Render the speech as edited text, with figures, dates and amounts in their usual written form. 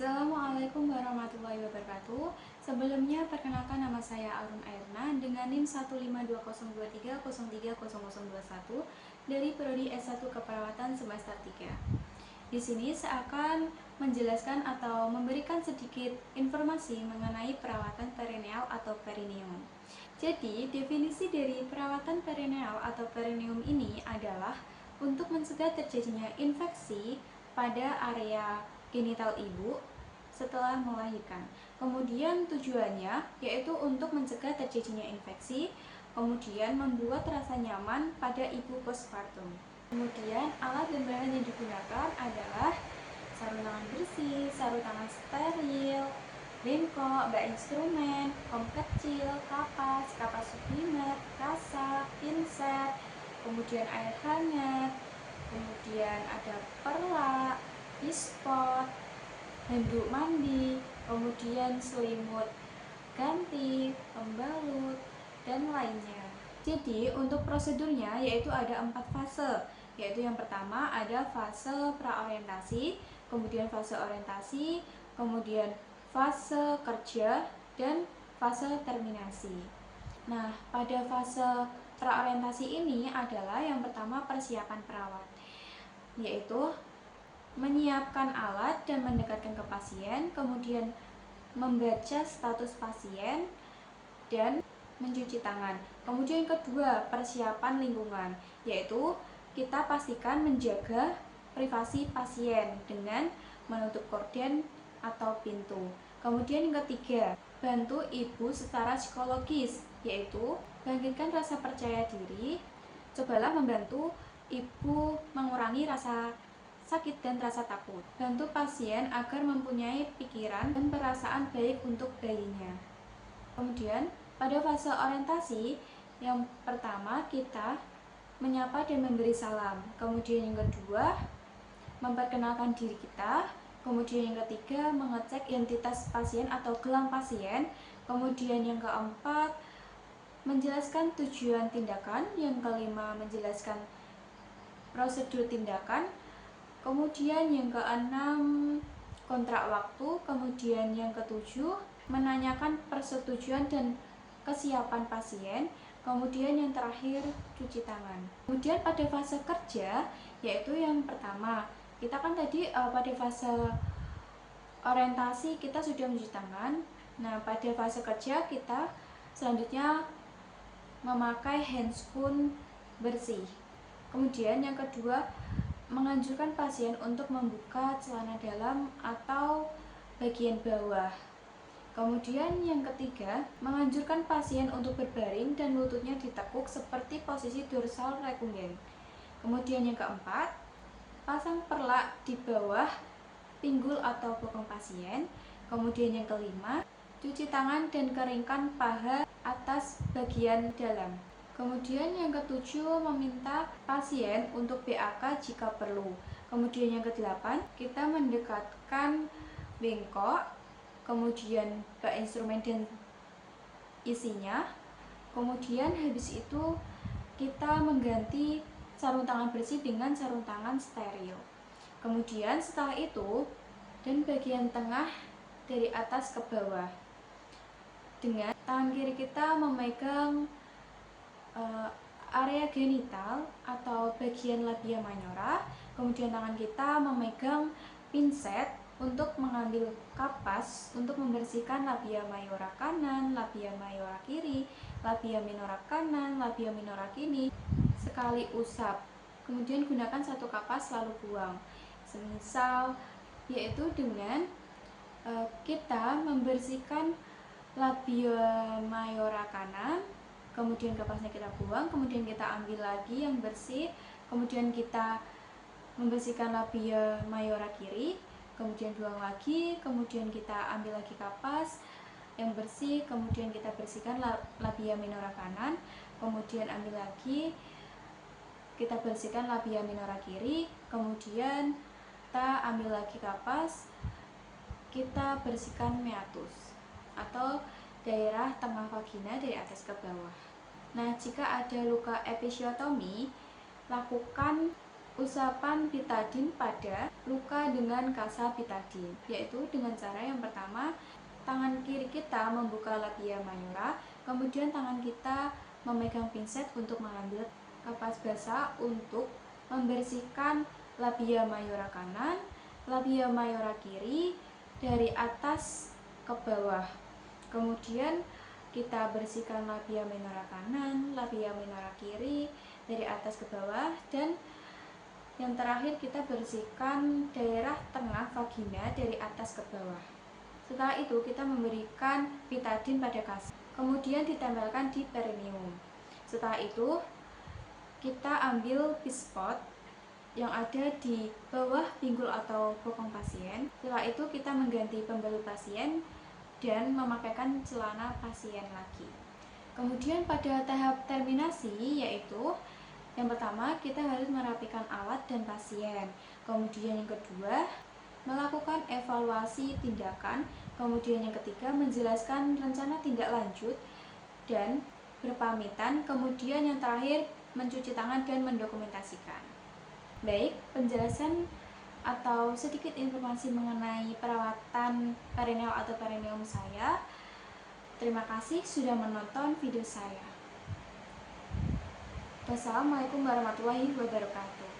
Assalamualaikum warahmatullahi wabarakatuh. Sebelumnya perkenalkan nama saya Arun Airna dengan NIM 15203030021 dari Prodi S1 Keperawatan semester 3. Di sini saya akan menjelaskan atau memberikan sedikit informasi mengenai perawatan perineal atau perineum. Jadi, definisi dari perawatan perineal atau perineum ini adalah untuk mencegah terjadinya infeksi pada area genital ibu setelah melahirkan. Kemudian tujuannya yaitu untuk mencegah terjadinya infeksi, kemudian membuat rasa nyaman pada ibu postpartum. Kemudian alat dan bahan yang digunakan adalah sarung tangan bersih, sarung tangan steril, bengkok, bak instrumen, kom kecil, kapas sublimer, kasa, pinset, kemudian air hangat, kemudian ada perla, ispot, handuk mandi, kemudian selimut ganti, pembalut, dan lainnya. Jadi untuk prosedurnya yaitu ada 4 fase, yaitu yang pertama ada fase praorientasi, kemudian fase orientasi, kemudian fase kerja, dan fase terminasi. Nah, pada fase praorientasi ini adalah yang pertama persiapan perawat, yaitu menyiapkan alat dan mendekatkan ke pasien, kemudian membaca status pasien, dan mencuci tangan. Kemudian yang kedua, persiapan lingkungan, yaitu kita pastikan menjaga privasi pasien dengan menutup gorden atau pintu. Kemudian yang ketiga, bantu ibu secara psikologis, yaitu bangkitkan rasa percaya diri. Cobalah membantu ibu mengurangi rasa sakit dan rasa takut. Bantu pasien agar mempunyai pikiran dan perasaan baik untuk bayinya. Kemudian pada fase orientasi, yang pertama kita menyapa dan memberi salam. Kemudian yang kedua, memperkenalkan diri kita. Kemudian yang ketiga, mengecek identitas pasien atau gelang pasien. Kemudian yang keempat, menjelaskan tujuan tindakan. Yang kelima, menjelaskan prosedur tindakan. Kemudian yang keenam, kontrak waktu. Kemudian yang ketujuh, menanyakan persetujuan dan kesiapan pasien. Kemudian yang terakhir, cuci tangan. Kemudian pada fase kerja, yaitu yang pertama, kita kan tadi pada fase orientasi kita sudah mencuci tangan. Nah, pada fase kerja kita selanjutnya memakai handscoon bersih. Kemudian yang kedua, menganjurkan pasien untuk membuka celana dalam atau bagian bawah. Kemudian yang ketiga, menganjurkan pasien untuk berbaring dan lututnya ditekuk seperti posisi dorsal recungen. Kemudian yang keempat, pasang perlak di bawah pinggul atau bokong pasien. Kemudian yang kelima, cuci tangan dan keringkan paha atas bagian dalam. Kemudian yang ketujuh, meminta pasien untuk BAK jika perlu. Kemudian yang kedelapan, kita mendekatkan bengkok, kemudian bak instrumen dan isinya. Kemudian habis itu kita mengganti sarung tangan bersih dengan sarung tangan steril. Kemudian setelah itu, dan bagian tengah dari atas ke bawah, dengan tangan kiri kita memegang area genital atau bagian labia majora. Kemudian tangan kita memegang pinset untuk mengambil kapas untuk membersihkan labia majora kanan, labia majora kiri, labia minora kanan, labia minora kiri, sekali usap. Kemudian gunakan satu kapas lalu buang. Semisal yaitu dengan kita membersihkan labia majora kanan, kemudian kapasnya kita buang, kemudian kita ambil lagi yang bersih, kemudian kita membersihkan labia majora kiri, kemudian buang lagi, kemudian kita ambil lagi kapas yang bersih, kemudian kita bersihkan labia minora kanan, kemudian ambil lagi, kita bersihkan labia minora kiri, kemudian kita ambil lagi kapas, kita bersihkan meatus atau daerah tengah vagina dari atas ke bawah. Nah, jika ada luka episiotomi, lakukan usapan pitadin pada luka dengan kasa pitadin, yaitu dengan cara yang pertama, tangan kiri kita membuka labia mayora, kemudian tangan kita memegang pinset untuk mengambil kapas basah untuk membersihkan labia mayora kanan, labia mayora kiri dari atas ke bawah. Kemudian kita bersihkan labia minora kanan, labia minora kiri dari atas ke bawah, dan yang terakhir kita bersihkan daerah tengah vagina dari atas ke bawah. Setelah itu kita memberikan pitadin pada kasa, kemudian ditempelkan di perineum. Setelah itu kita ambil pispot yang ada di bawah pinggul atau bokong pasien. Setelah itu kita mengganti pembalut pasien dan memakaikan celana pasien lagi. Kemudian pada tahap terminasi, yaitu yang pertama kita harus merapikan alat dan pasien. Kemudian yang kedua melakukan evaluasi tindakan. Kemudian yang ketiga menjelaskan rencana tindak lanjut dan berpamitan. Kemudian yang terakhir mencuci tangan dan mendokumentasikan. Baik, penjelasan atau sedikit informasi mengenai perawatan perineal atau perineum saya. Terima kasih sudah menonton video saya. Wassalamualaikum warahmatullahi wabarakatuh.